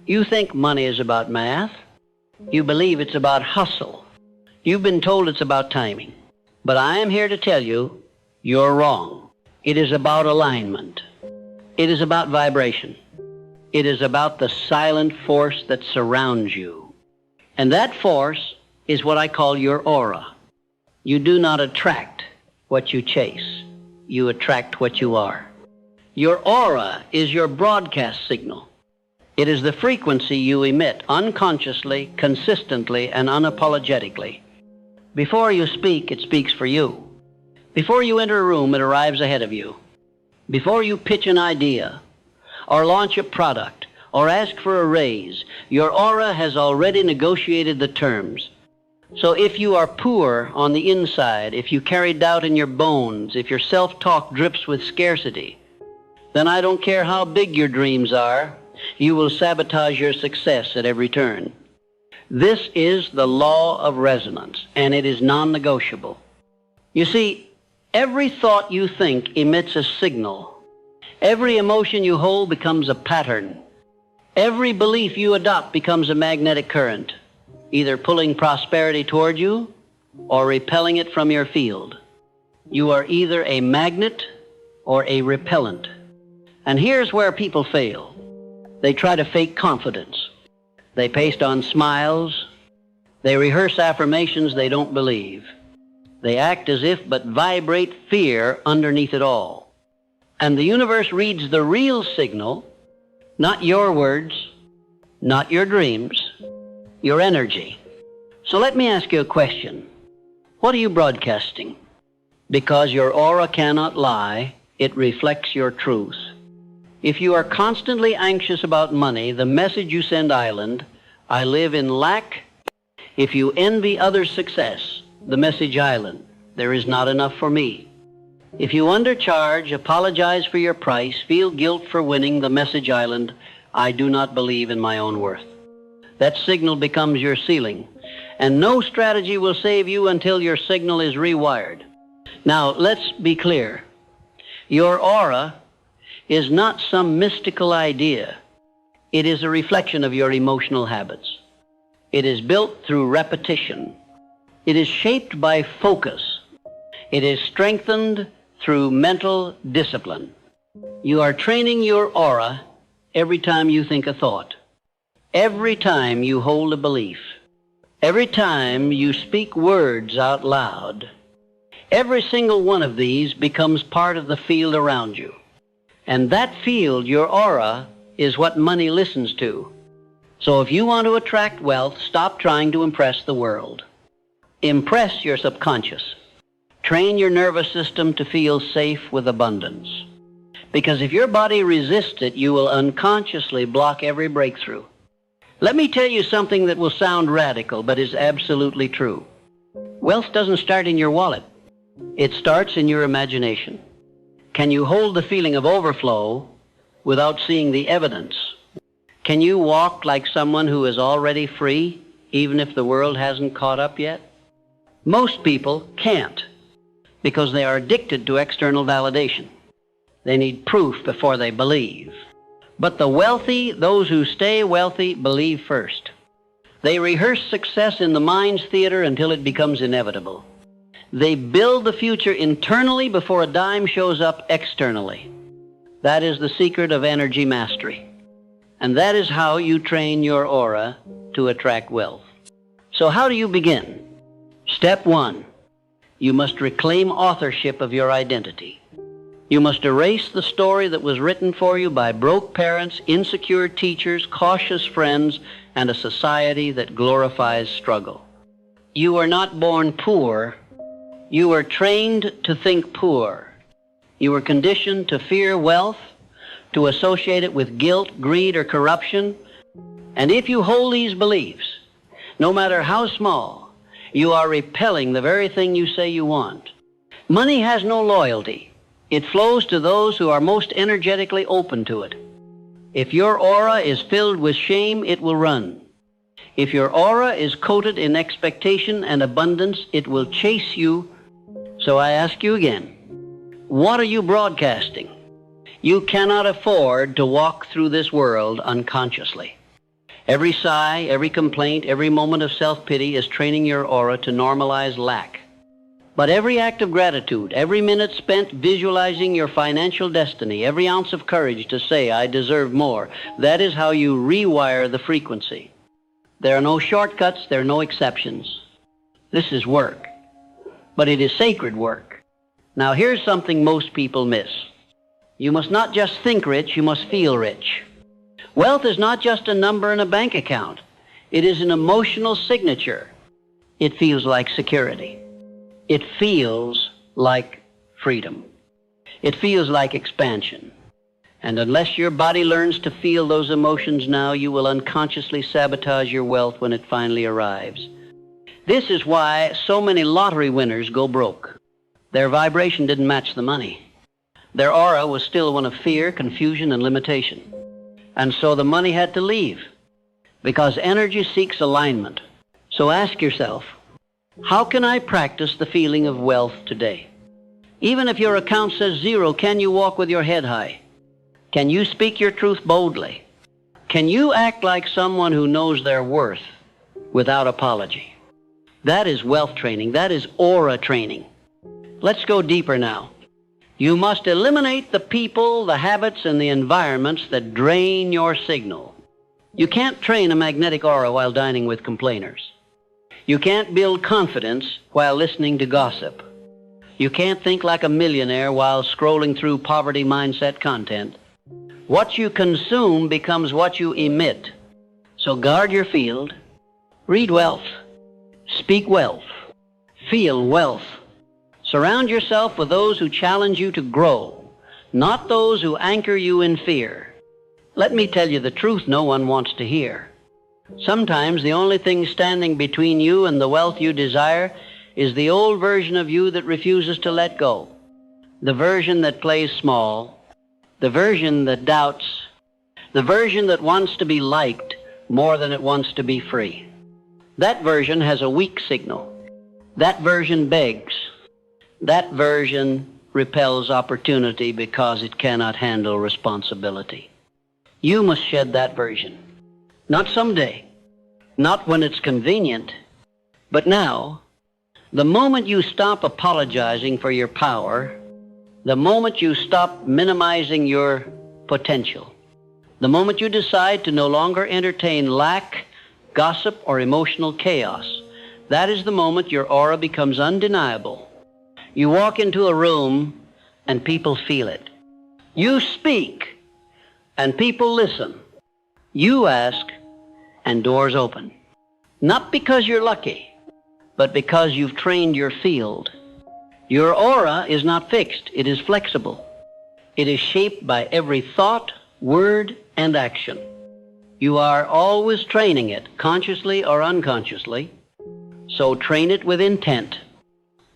You think money is about math. You believe it's about hustle. You've been told it's about timing. But I am here to tell you, you're wrong. It is about alignment. It is about vibration. It is about the silent force that surrounds you. And that force is what I call your aura. You do not attract what you chase. You attract what you are. Your aura is your broadcast signal. It is the frequency you emit unconsciously, consistently, and unapologetically. Before you speak, it speaks for you. Before you enter a room, it arrives ahead of you. Before you pitch an idea, or launch a product, or ask for a raise, your aura has already negotiated the terms. So if you are poor on the inside, if you carry doubt in your bones, if your self-talk drips with scarcity, then I don't care how big your dreams are, you will sabotage your success at every turn. This is the law of resonance, and it is non-negotiable. You see, every thought you think emits a signal. Every emotion you hold becomes a pattern. Every belief you adopt becomes a magnetic current, either pulling prosperity toward you or repelling it from your field. You are either a magnet or a repellent. And here's where people fail. They try to fake confidence. They paste on smiles. They rehearse affirmations they don't believe. They act as if but vibrate fear underneath it all. And the universe reads the real signal, not your words, not your dreams, your energy. So let me ask you a question. What are you broadcasting? Because your aura cannot lie, it reflects your truth. If you are constantly anxious about money, the message you send island, I live in lack. If you envy others' success, the message island, there is not enough for me. If you undercharge, apologize for your price, feel guilt for winning, the message island, I do not believe in my own worth. That signal becomes your ceiling, and no strategy will save you until your signal is rewired. Now, let's be clear. Your aura is not some mystical idea. It is a reflection of your emotional habits. It is built through repetition. It is shaped by focus. It is strengthened through mental discipline. You are training your aura every time you think a thought, every time you hold a belief, every time you speak words out loud. Every single one of these becomes part of the field around you. And that field, your aura, is what money listens to. So if you want to attract wealth, stop trying to impress the world. Impress your subconscious. Train your nervous system to feel safe with abundance. Because if your body resists it, you will unconsciously block every breakthrough. Let me tell you something that will sound radical, but is absolutely true. Wealth doesn't start in your wallet. It starts in your imagination. Can you hold the feeling of overflow without seeing the evidence? Can you walk like someone who is already free, even if the world hasn't caught up yet? Most people can't, because they are addicted to external validation. They need proof before they believe. But the wealthy, those who stay wealthy, believe first. They rehearse success in the mind's theater until it becomes inevitable. They build the future internally before a dime shows up externally. That is the secret of energy mastery. And that is how you train your aura to attract wealth. So how do you begin? Step 1, you must reclaim authorship of your identity. You must erase the story that was written for you by broke parents, insecure teachers, cautious friends, and a society that glorifies struggle. You are not born poor. You were trained to think poor. You were conditioned to fear wealth, to associate it with guilt, greed, or corruption. And if you hold these beliefs, no matter how small, you are repelling the very thing you say you want. Money has no loyalty. It flows to those who are most energetically open to it. If your aura is filled with shame, it will run. If your aura is coated in expectation and abundance, it will chase you. So I ask you again, what are you broadcasting? You cannot afford to walk through this world unconsciously. Every sigh, every complaint, every moment of self-pity is training your aura to normalize lack. But every act of gratitude, every minute spent visualizing your financial destiny, every ounce of courage to say, I deserve more, that is how you rewire the frequency. There are no shortcuts, there are no exceptions. This is work, but it is sacred work. Now here's something most people miss. You must not just think rich, you must feel rich. Wealth is not just a number in a bank account. It is an emotional signature. It feels like security. It feels like freedom. It feels like expansion. And unless your body learns to feel those emotions now, you will unconsciously sabotage your wealth when it finally arrives. This is why so many lottery winners go broke. Their vibration didn't match the money. Their aura was still one of fear, confusion, and limitation. And so the money had to leave, because energy seeks alignment. So ask yourself, how can I practice the feeling of wealth today? Even if your account says zero, can you walk with your head high? Can you speak your truth boldly? Can you act like someone who knows their worth without apology? That is wealth training. That is aura training. Let's go deeper now. You must eliminate the people, the habits, and the environments that drain your signal. You can't train a magnetic aura while dining with complainers. You can't build confidence while listening to gossip. You can't think like a millionaire while scrolling through poverty mindset content. What you consume becomes what you emit. So guard your field. Read wealth. Speak wealth. Feel wealth. Surround yourself with those who challenge you to grow, not those who anchor you in fear. Let me tell you the truth no one wants to hear. Sometimes the only thing standing between you and the wealth you desire is the old version of you that refuses to let go, the version that plays small, the version that doubts, the version that wants to be liked more than it wants to be free. That version has a weak signal. That version begs. That version repels opportunity because it cannot handle responsibility. You must shed that version. Not someday, not when it's convenient, but now. The moment you stop apologizing for your power, the moment you stop minimizing your potential, the moment you decide to no longer entertain lack, gossip, or emotional chaos, that is the moment your aura becomes undeniable. You walk into a room and people feel it. You speak and people listen. You ask and doors open. Not because you're lucky, but because you've trained your field. Your aura is not fixed, it is flexible. It is shaped by every thought, word, and action. You are always training it, consciously or unconsciously. So train it with intent.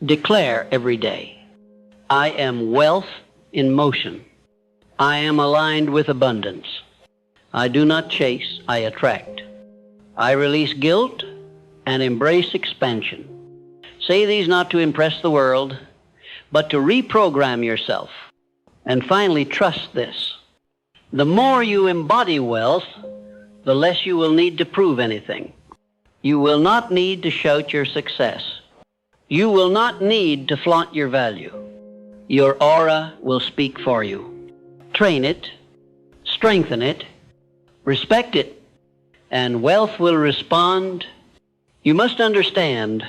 Declare every day, I am wealth in motion. I am aligned with abundance. I do not chase, I attract. I release guilt and embrace expansion. Say these not to impress the world, but to reprogram yourself. And finally, trust this. The more you embody wealth, the less you will need to prove anything. You will not need to shout your success. You will not need to flaunt your value. Your aura will speak for you. Train it, strengthen it, respect it, and wealth will respond. You must understand,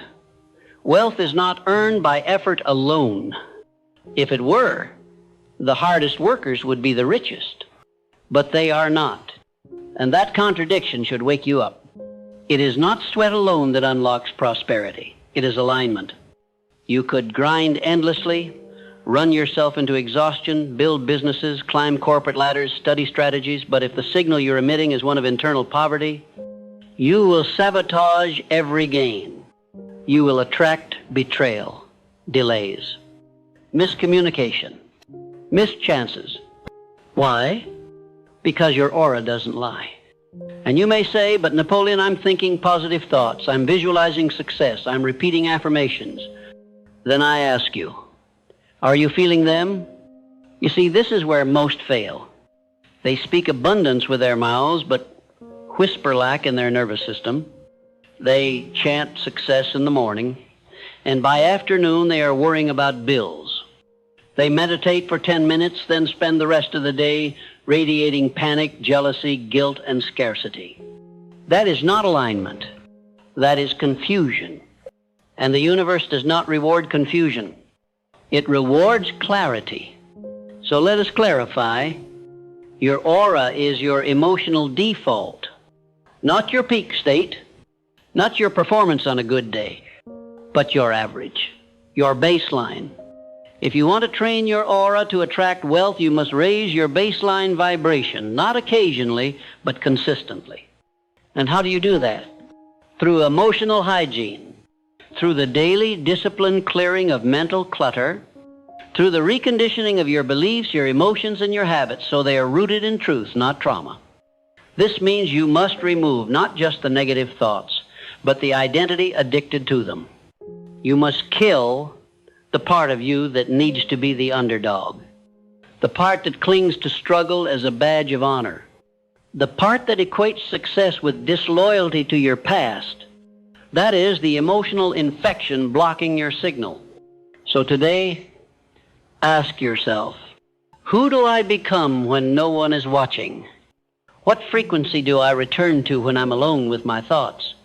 wealth is not earned by effort alone. If it were, the hardest workers would be the richest. But they are not. And that contradiction should wake you up. It is not sweat alone that unlocks prosperity. It is alignment. You could grind endlessly, run yourself into exhaustion, build businesses, climb corporate ladders, study strategies, but if the signal you're emitting is one of internal poverty, you will sabotage every gain. You will attract betrayal, delays, miscommunication, missed chances. Why? Because your aura doesn't lie. And you may say, but Napoleon, I'm thinking positive thoughts. I'm visualizing success. I'm repeating affirmations. Then I ask you, are you feeling them? You see, this is where most fail. They speak abundance with their mouths, but whisper-like in their nervous system. They chant success in the morning, and by afternoon they are worrying about bills. They meditate for 10 minutes, then spend the rest of the day radiating panic, jealousy, guilt, and scarcity. That is not alignment. That is confusion. And the universe does not reward confusion. It rewards clarity. So let us clarify. Your aura is your emotional default, not your peak state, not your performance on a good day, but your average, your baseline. If you want to train your aura to attract wealth, you must raise your baseline vibration, not occasionally, but consistently. And how do you do that? Through emotional hygiene, through the daily disciplined clearing of mental clutter, through the reconditioning of your beliefs, your emotions, and your habits so they are rooted in truth, not trauma. This means you must remove not just the negative thoughts, but the identity addicted to them. You must kill the part of you that needs to be the underdog, the part that clings to struggle as a badge of honor, the part that equates success with disloyalty to your past. That is the emotional infection blocking your signal. So today, ask yourself, who do I become when no one is watching? What frequency do I return to when I'm alone with my thoughts?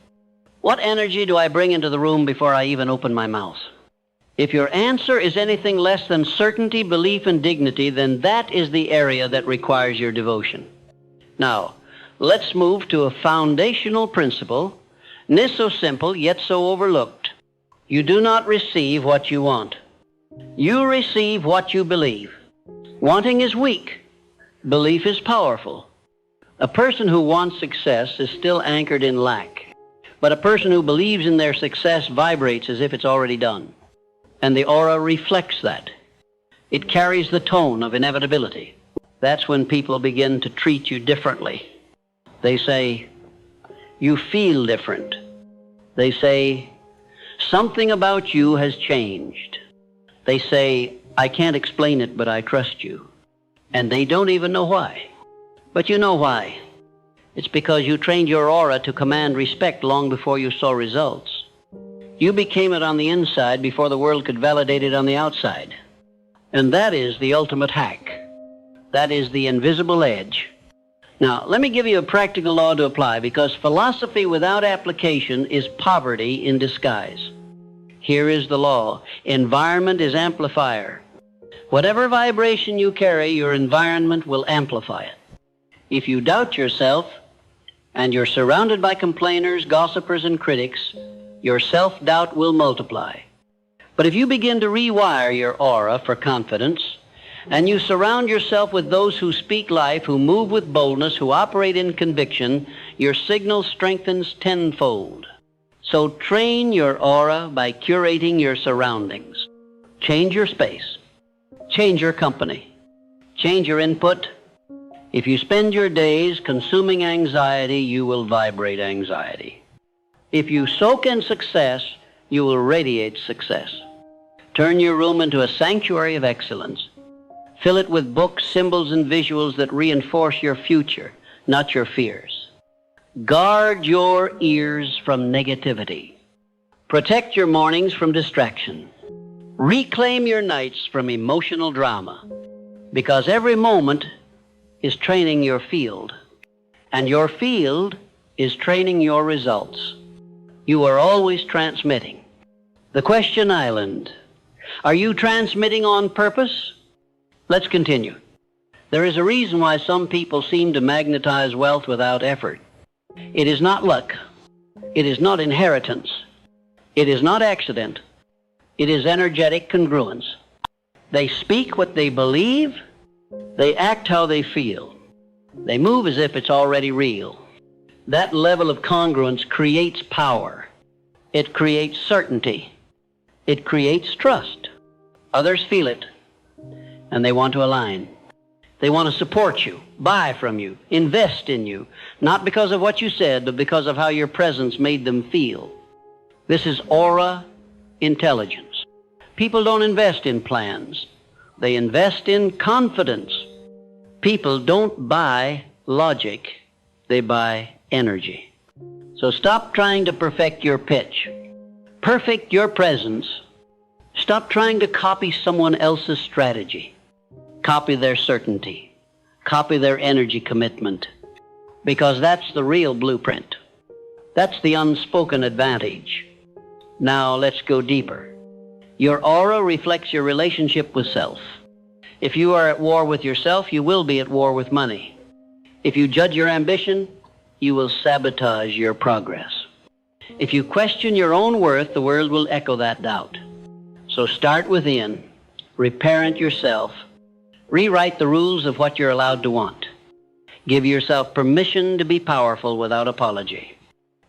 What energy do I bring into the room before I even open my mouth? If your answer is anything less than certainty, belief, and dignity, then that is the area that requires your devotion. Now, let's move to a foundational principle, this so simple yet so overlooked. You do not receive what you want. You receive what you believe. Wanting is weak. Belief is powerful. A person who wants success is still anchored in lack. But a person who believes in their success vibrates as if it's already done. And the aura reflects that. It carries the tone of inevitability. That's when people begin to treat you differently. They say, you feel different. They say, something about you has changed. They say, I can't explain it, but I trust you. And they don't even know why. But you know why. It's because you trained your aura to command respect long before you saw results. You became it on the inside before the world could validate it on the outside. And that is the ultimate hack. That is the invisible edge. Now, let me give you a practical law to apply, because philosophy without application is poverty in disguise. Here is the law. Environment is amplifier. Whatever vibration you carry, your environment will amplify it. If you doubt yourself, and you're surrounded by complainers, gossipers, and critics, your self-doubt will multiply. But if you begin to rewire your aura for confidence, and you surround yourself with those who speak life, who move with boldness, who operate in conviction, your signal strengthens tenfold. So train your aura by curating your surroundings. Change your space. Change your company. Change your input. If you spend your days consuming anxiety, you will vibrate anxiety. If you soak in success, you will radiate success. Turn your room into a sanctuary of excellence. Fill it with books, symbols, and visuals that reinforce your future, not your fears. Guard your ears from negativity. Protect your mornings from distraction. Reclaim your nights from emotional drama, because every moment is training your field, and your field is training your results. You are always transmitting. The question island. Are you transmitting on purpose? Let's continue. There is a reason why some people seem to magnetize wealth without effort. It is not luck. It is not inheritance. It is not accident. It is energetic congruence. They speak what they believe. They act how they feel. They move as if it's already real. That level of congruence creates power. It creates certainty. It creates trust. Others feel it, and they want to align. They want to support you, buy from you, invest in you, not because of what you said, but because of how your presence made them feel. This is aura intelligence. People don't invest in plans. They invest in confidence. People don't buy logic. They buy energy. So stop trying to perfect your pitch. Perfect your presence. Stop trying to copy someone else's strategy. Copy their certainty. Copy their energy commitment. Because that's the real blueprint. That's the unspoken advantage. Now let's go deeper. Your aura reflects your relationship with self. If you are at war with yourself, you will be at war with money. If you judge your ambition, you will sabotage your progress. If you question your own worth, the world will echo that doubt. So start within, reparent yourself, rewrite the rules of what you're allowed to want. Give yourself permission to be powerful without apology.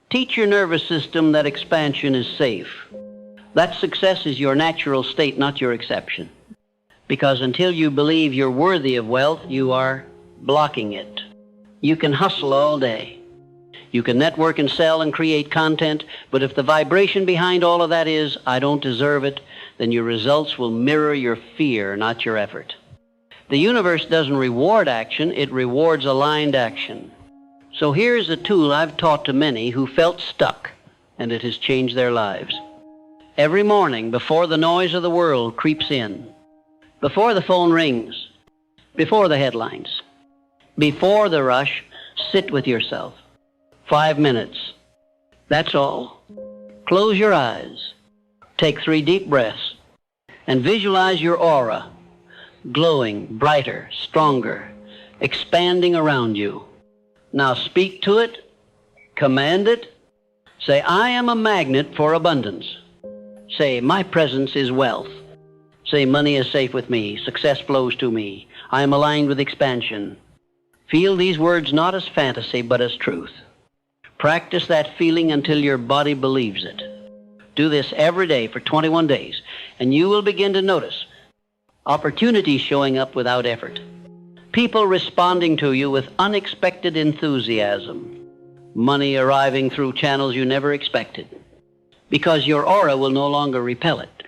Teach your nervous system that expansion is safe. That success is your natural state, not your exception. Because until you believe you're worthy of wealth, you are blocking it. You can hustle all day. You can network and sell and create content, but if the vibration behind all of that is, I don't deserve it, then your results will mirror your fear, not your effort. The universe doesn't reward action, it rewards aligned action. So here's a tool I've taught to many who felt stuck, and it has changed their lives. Every morning, before the noise of the world creeps in, before the phone rings, before the headlines, before the rush, sit with yourself. 5 minutes. That's all. Close your eyes. Take 3 deep breaths and visualize your aura, glowing, brighter, stronger, expanding around you. Now speak to it, command it. Say, I am a magnet for abundance. Say, my presence is wealth. Say, money is safe with me, success flows to me, I am aligned with expansion. Feel these words not as fantasy, but as truth. Practice that feeling until your body believes it. Do this every day for 21 days, and you will begin to notice opportunities showing up without effort. People responding to you with unexpected enthusiasm. Money arriving through channels you never expected. Because your aura will no longer repel it.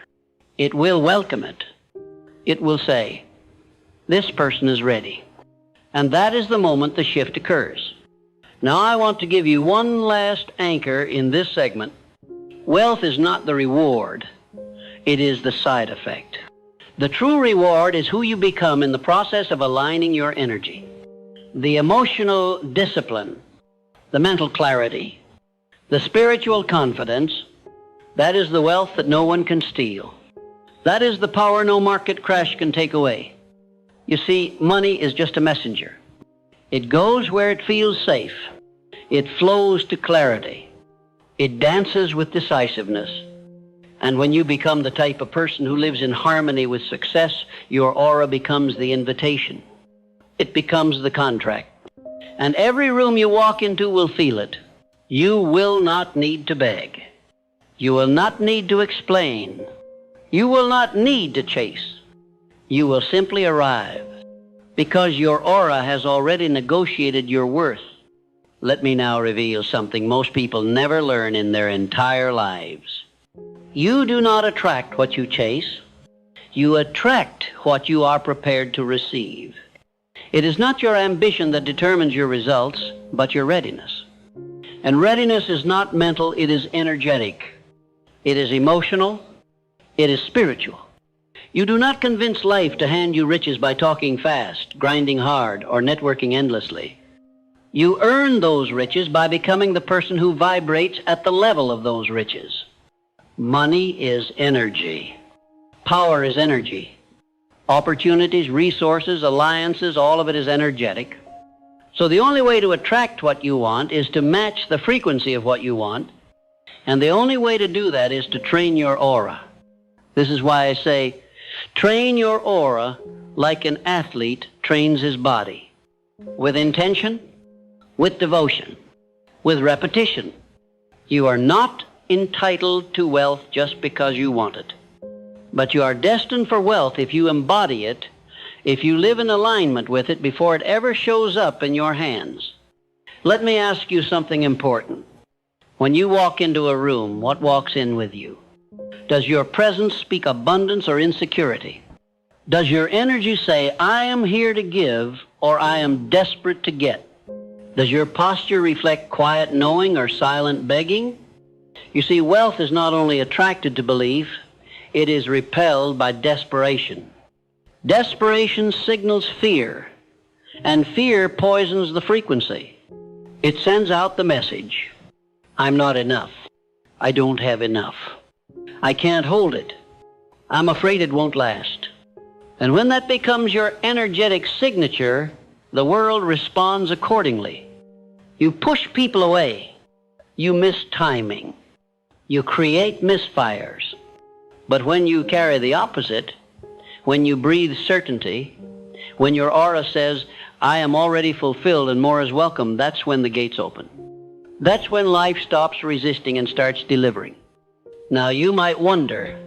It will welcome it. It will say, this person is ready. And that is the moment the shift occurs. Now I want to give you one last anchor in this segment. Wealth is not the reward. It is the side effect. The true reward is who you become in the process of aligning your energy. The emotional discipline, the mental clarity, the spiritual confidence, that is the wealth that no one can steal. That is the power no market crash can take away. You see, money is just a messenger. It goes where it feels safe. It flows to clarity. It dances with decisiveness. And when you become the type of person who lives in harmony with success, your aura becomes the invitation. It becomes the contract. And every room you walk into will feel it. You will not need to beg. You will not need to explain. You will not need to chase. You will simply arrive. Because your aura has already negotiated your worth. Let me now reveal something most people never learn in their entire lives. You do not attract what you chase. You attract what you are prepared to receive. It is not your ambition that determines your results, but your readiness. And readiness is not mental, it is energetic. It is emotional. It is spiritual. You do not convince life to hand you riches by talking fast, grinding hard, or networking endlessly. You earn those riches by becoming the person who vibrates at the level of those riches. Money is energy. Power is energy. Opportunities, resources, alliances, all of it is energetic. So the only way to attract what you want is to match the frequency of what you want. And the only way to do that is to train your aura. This is why I say, train your aura like an athlete trains his body. With intention, with devotion, with repetition. You are not entitled to wealth just because you want it. But you are destined for wealth if you embody it, if you live in alignment with it before it ever shows up in your hands. Let me ask you something important. When you walk into a room, what walks in with you? Does your presence speak abundance or insecurity? Does your energy say, I am here to give, or I am desperate to get? Does your posture reflect quiet knowing or silent begging? You see, wealth is not only attracted to belief, it is repelled by desperation. Desperation signals fear, and fear poisons the frequency. It sends out the message, I'm not enough. I don't have enough. I can't hold it. I'm afraid it won't last. And when that becomes your energetic signature, the world responds accordingly. You push people away. You miss timing. You create misfires. But when you carry the opposite, when you breathe certainty, when your aura says, I am already fulfilled and more is welcome, that's when the gates open. That's when life stops resisting and starts delivering. Now you might wonder,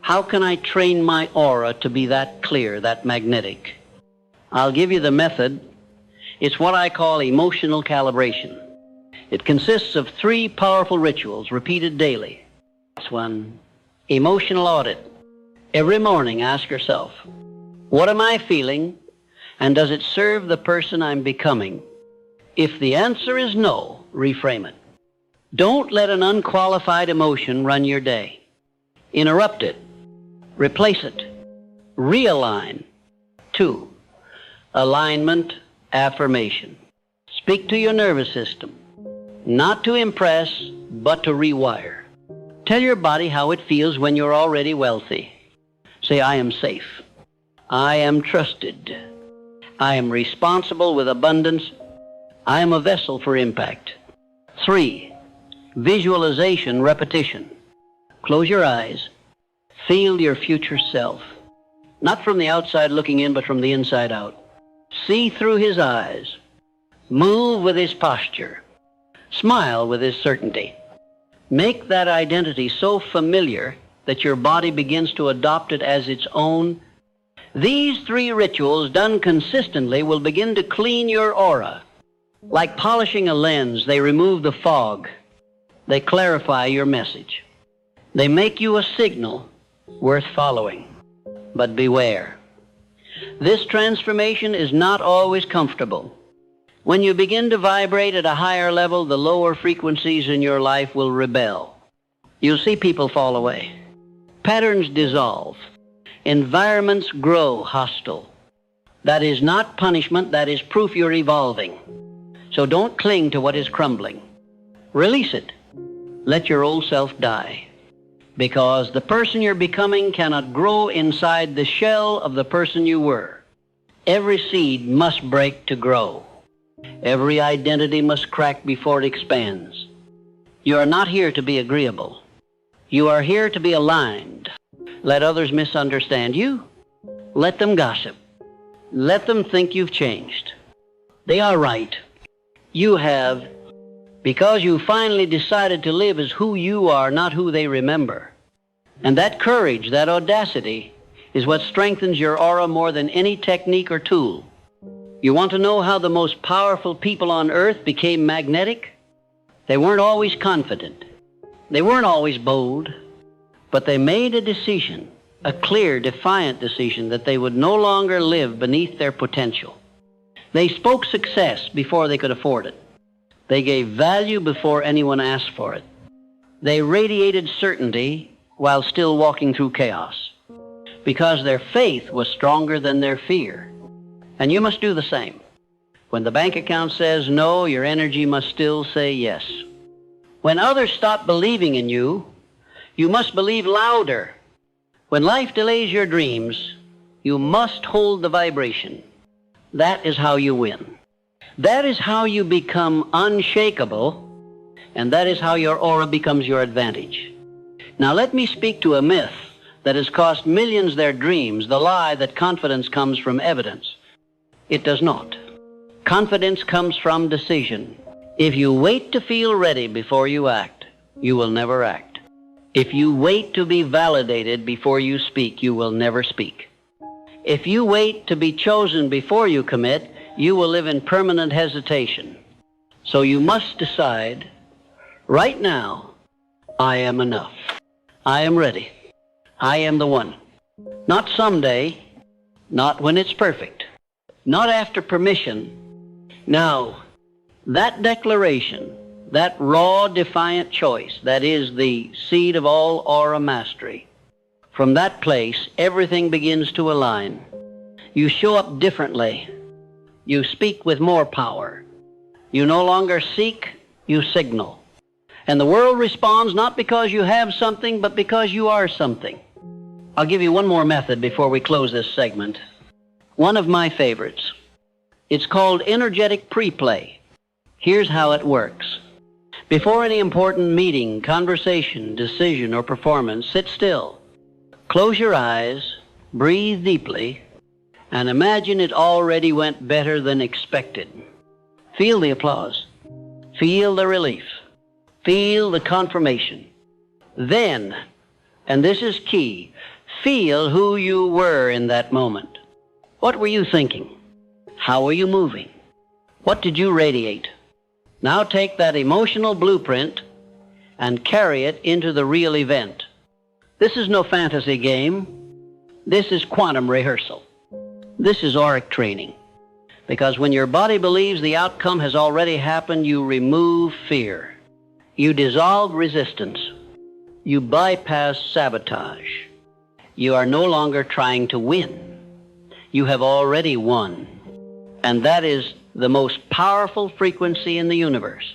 how can I train my aura to be that clear, that magnetic? I'll give you the method. It's what I call emotional calibration. It consists of 3 powerful rituals repeated daily. This one, emotional audit. Every morning ask yourself, what am I feeling, and does it serve the person I'm becoming? If the answer is no, reframe it. Don't let an unqualified emotion run your day. Interrupt it. Replace it. Realign. 2, alignment, affirmation. Speak to your nervous system. Not to impress, but to rewire. Tell your body how it feels when you're already wealthy. Say, I am safe. I am trusted. I am responsible with abundance. I am a vessel for impact. 3, visualization, repetition. Close your eyes. Feel your future self. Not from the outside looking in, but from the inside out. See through his eyes. Move with his posture. Smile with his certainty. Make that identity so familiar that your body begins to adopt it as its own. These 3 rituals done consistently will begin to clean your aura. Like polishing a lens, they remove the fog. They clarify your message. They make you a signal worth following. But beware. This transformation is not always comfortable. When you begin to vibrate at a higher level, the lower frequencies in your life will rebel. You'll see people fall away. Patterns dissolve. Environments grow hostile. That is not punishment, that is proof you're evolving. So don't cling to what is crumbling. Release it. Let your old self die. Because the person you're becoming cannot grow inside the shell of the person you were. Every seed must break to grow. Every identity must crack before it expands. You are not here to be agreeable. You are here to be aligned. Let others misunderstand you. Let them gossip. Let them think you've changed. They are right. You have, because you finally decided to live as who you are, not who they remember. And that courage, that audacity, is what strengthens your aura more than any technique or tool. You want to know how the most powerful people on earth became magnetic? They weren't always confident. They weren't always bold. But they made a decision, a clear, defiant decision, that they would no longer live beneath their potential. They spoke success before they could afford it. They gave value before anyone asked for it. They radiated certainty while still walking through chaos, because their faith was stronger than their fear. And you must do the same. When the bank account says no, your energy must still say yes. When others stop believing in you, you must believe louder. When life delays your dreams, you must hold the vibration. That is how you win. That is how you become unshakable, and that is how your aura becomes your advantage. Now let me speak to a myth that has cost millions their dreams, the lie that confidence comes from evidence. It does not. Confidence comes from decision. If you wait to feel ready before you act, you will never act. If you wait to be validated before you speak, you will never speak. If you wait to be chosen before you commit, you will live in permanent hesitation. So you must decide, right now, I am enough. I am ready. I am the one. Not someday, not when it's perfect, not after permission. Now, That declaration, that raw, defiant choice, that is the seed of all aura mastery. From that place, everything begins to align. You show up differently. You speak with more power. You no longer seek, you signal. And the world responds not because you have something, but because you are something. I'll give you one more method before we close this segment. One of my favorites. It's called energetic pre-play. Here's how it works. Before any important meeting, conversation, decision, or performance, sit still. Close your eyes, breathe deeply, and imagine it already went better than expected. Feel the applause. Feel the relief. Feel the confirmation. Then, and this is key, feel who you were in that moment. What were you thinking? How were you moving? What did you radiate? Now take that emotional blueprint and carry it into the real event. This is no fantasy game. This is quantum rehearsal. This is auric training. Because when your body believes the outcome has already happened, you remove fear. You dissolve resistance. You bypass sabotage. You are no longer trying to win. You have already won. And that is the most powerful frequency in the universe.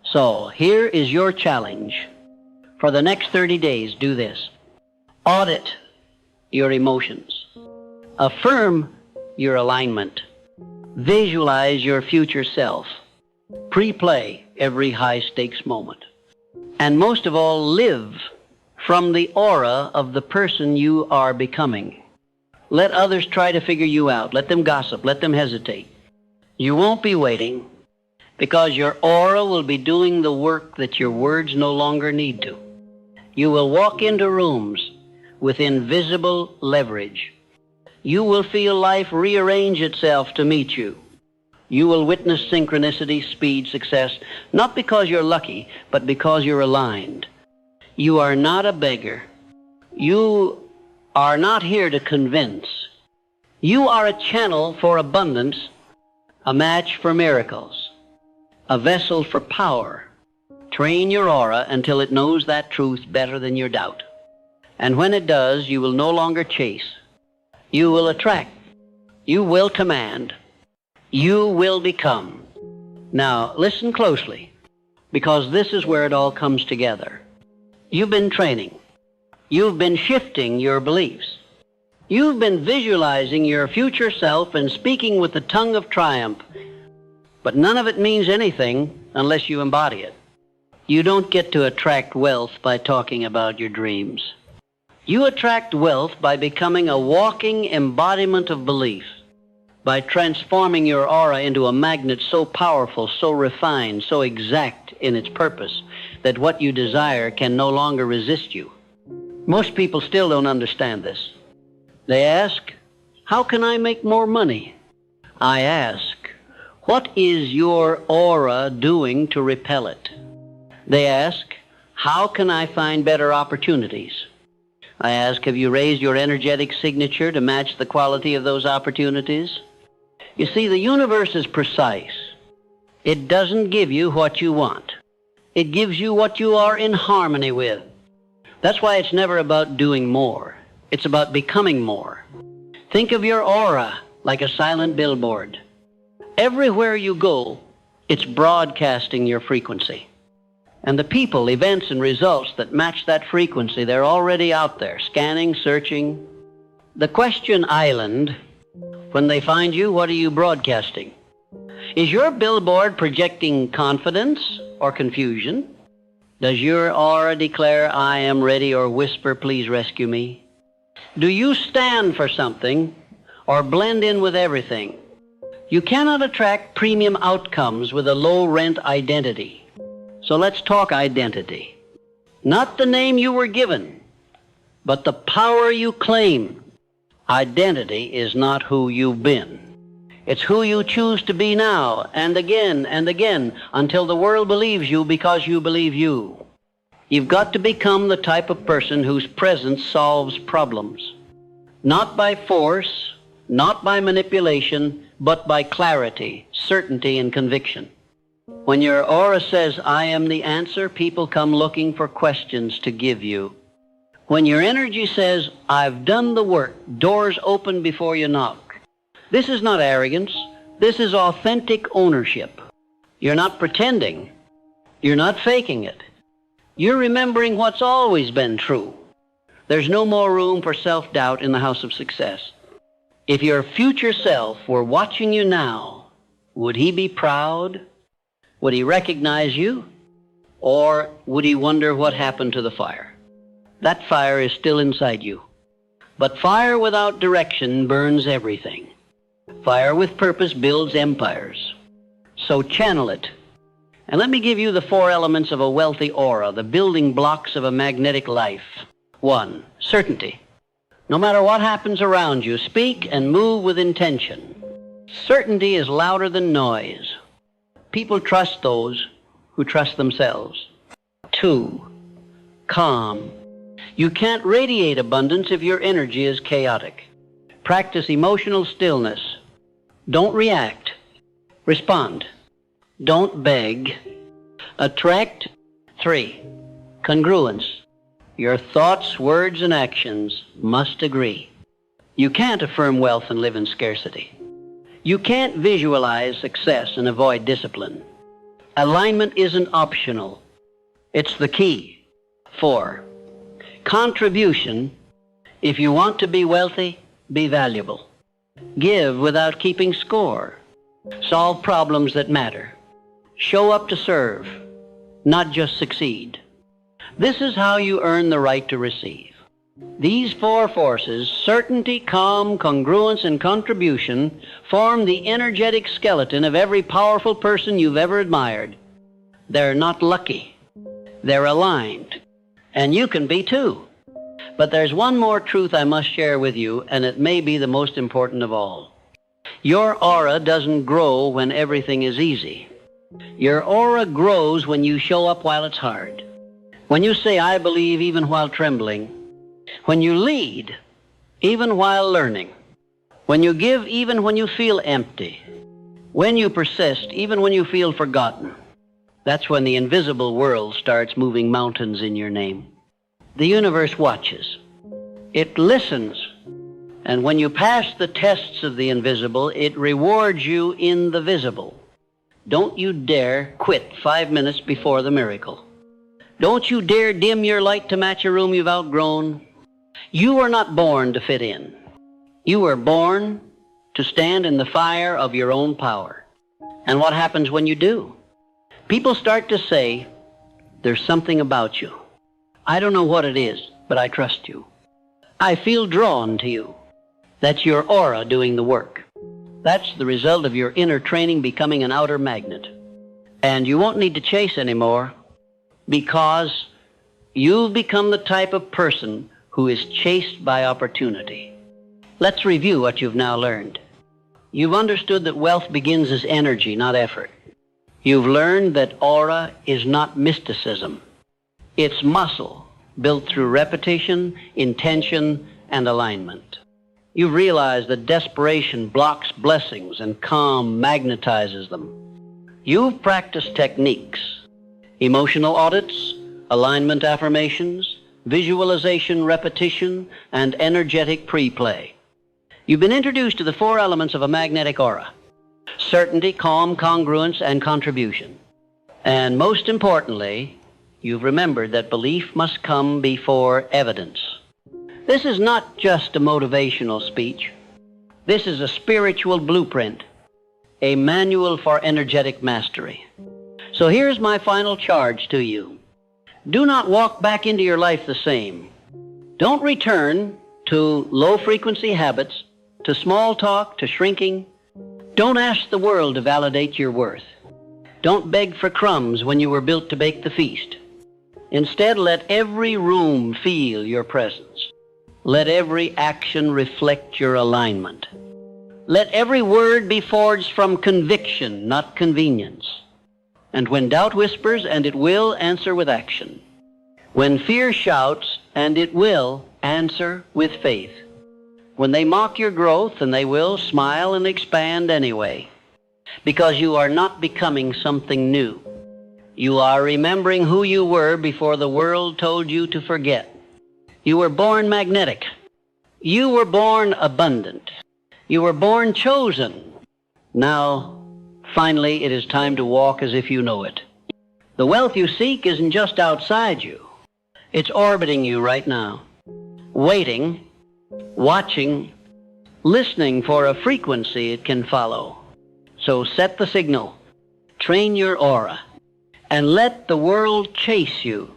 So here is your challenge. For the next 30 days, do this. Audit your emotions. Affirm your alignment. Visualize your future self. Pre-play every high-stakes moment. And most of all, live from the aura of the person you are becoming. Let others try to figure you out. Let them gossip. Let them hesitate. You won't be waiting, because your aura will be doing the work that your words no longer need to. You will walk into rooms with invisible leverage. You will feel life rearrange itself to meet you. You will witness synchronicity, speed, success, not because you're lucky, but because you're aligned. You are not a beggar. You are not here to convince. You are a channel for abundance, a match for miracles, a vessel for power. Train your aura until it knows that truth better than your doubt. And when it does, you will no longer chase. You will attract. You will command. You will become. Now, listen closely, because this is where it all comes together. You've been training. You've been shifting your beliefs. You've been visualizing your future self and speaking with the tongue of triumph. But none of it means anything unless you embody it. You don't get to attract wealth by talking about your dreams. You attract wealth by becoming a walking embodiment of belief, by transforming your aura into a magnet so powerful, so refined, so exact in its purpose, that what you desire can no longer resist you. Most people still don't understand this. They ask, how can I make more money? I ask, what is your aura doing to repel it? They ask, how can I find better opportunities? I ask, have you raised your energetic signature to match the quality of those opportunities? You see, the universe is precise. It doesn't give you what you want. It gives you what you are in harmony with. That's why it's never about doing more. It's about becoming more. Think of your aura like a silent billboard. Everywhere you go, it's broadcasting your frequency. And the people, events, and results that match that frequency, they're already out there, scanning, searching. The question island, when they find you, what are you broadcasting? Is your billboard projecting confidence or confusion? Does your aura declare, I am ready, or whisper, please rescue me? Do you stand for something or blend in with everything? You cannot attract premium outcomes with a low-rent identity. So let's talk identity. Not the name you were given, but the power you claim. Identity is not who you've been. It's who you choose to be now, and again, until the world believes you because you believe you. You've got to become the type of person whose presence solves problems. Not by force, not by manipulation, but by clarity, certainty, and conviction. When your aura says, I am the answer, people come looking for questions to give you. When your energy says, I've done the work, doors open before you knock. This is not arrogance. This is authentic ownership. You're not pretending. You're not faking it. You're remembering what's always been true. There's no more room for self-doubt in the house of success. If your future self were watching you now, would he be proud? Would he recognize you? Or would he wonder what happened to the fire? That fire is still inside you. But fire without direction burns everything. Fire with purpose builds empires. So channel it. And let me give you the 4 elements of a wealthy aura, the building blocks of a magnetic life. 1, certainty. No matter what happens around you, speak and move with intention. Certainty is louder than noise. People trust those who trust themselves. 2, calm. You can't radiate abundance if your energy is chaotic. Practice emotional stillness. Don't react. Respond. Don't beg. Attract. 3, congruence. Your thoughts, words, and actions must agree. You can't affirm wealth and live in scarcity. You can't visualize success and avoid discipline. Alignment isn't optional. It's the key. 4, contribution. If you want to be wealthy, be valuable. Give without keeping score. Solve problems that matter. Show up to serve, not just succeed. This is how you earn the right to receive. These 4 forces, certainty, calm, congruence, and contribution, form the energetic skeleton of every powerful person you've ever admired. They're not lucky. They're aligned. And you can be too. But there's one more truth I must share with you, and it may be the most important of all. Your aura doesn't grow when everything is easy. Your aura grows when you show up while it's hard. When you say, I believe even while trembling. When you lead, even while learning. When you give, even when you feel empty. When you persist, even when you feel forgotten. That's when the invisible world starts moving mountains in your name. The universe watches. It listens. And when you pass the tests of the invisible, it rewards you in the visible. Don't you dare quit 5 minutes before the miracle. Don't you dare dim your light to match a room you've outgrown. You were not born to fit in. You were born to stand in the fire of your own power. And what happens when you do? People start to say, there's something about you. I don't know what it is, but I trust you. I feel drawn to you. That's your aura doing the work. That's the result of your inner training becoming an outer magnet. And you won't need to chase anymore, because you've become the type of person who is chased by opportunity. Let's review what you've now learned. You've understood that wealth begins as energy, not effort. You've learned that aura is not mysticism. It's muscle built through repetition, intention, and alignment. You've realized that desperation blocks blessings and calm magnetizes them. You've practiced techniques, emotional audits, alignment affirmations, visualization repetition, and energetic pre-play. You've been introduced to the 4 elements of a magnetic aura: certainty, calm, congruence, and contribution. And most importantly, you've remembered that belief must come before evidence. This is not just a motivational speech. This is a spiritual blueprint, a manual for energetic mastery. So here's my final charge to you. Do not walk back into your life the same. Don't return to low-frequency habits, to small talk, to shrinking. Don't ask the world to validate your worth. Don't beg for crumbs when you were built to bake the feast. Instead, let every room feel your presence. Let every action reflect your alignment. Let every word be forged from conviction, not convenience. And when doubt whispers, and it will, answer with action. When fear shouts, and it will, answer with faith. When they mock your growth, and they will, smile and expand anyway. because you are not becoming something new. You are remembering who you were before the world told you to forget. You were born magnetic. You were born abundant. You were born chosen. Now, finally, it is time to walk as if you know it. The wealth you seek isn't just outside you. It's orbiting you right now, waiting, watching, listening for a frequency it can follow. So set the signal, train your aura, and let the world chase you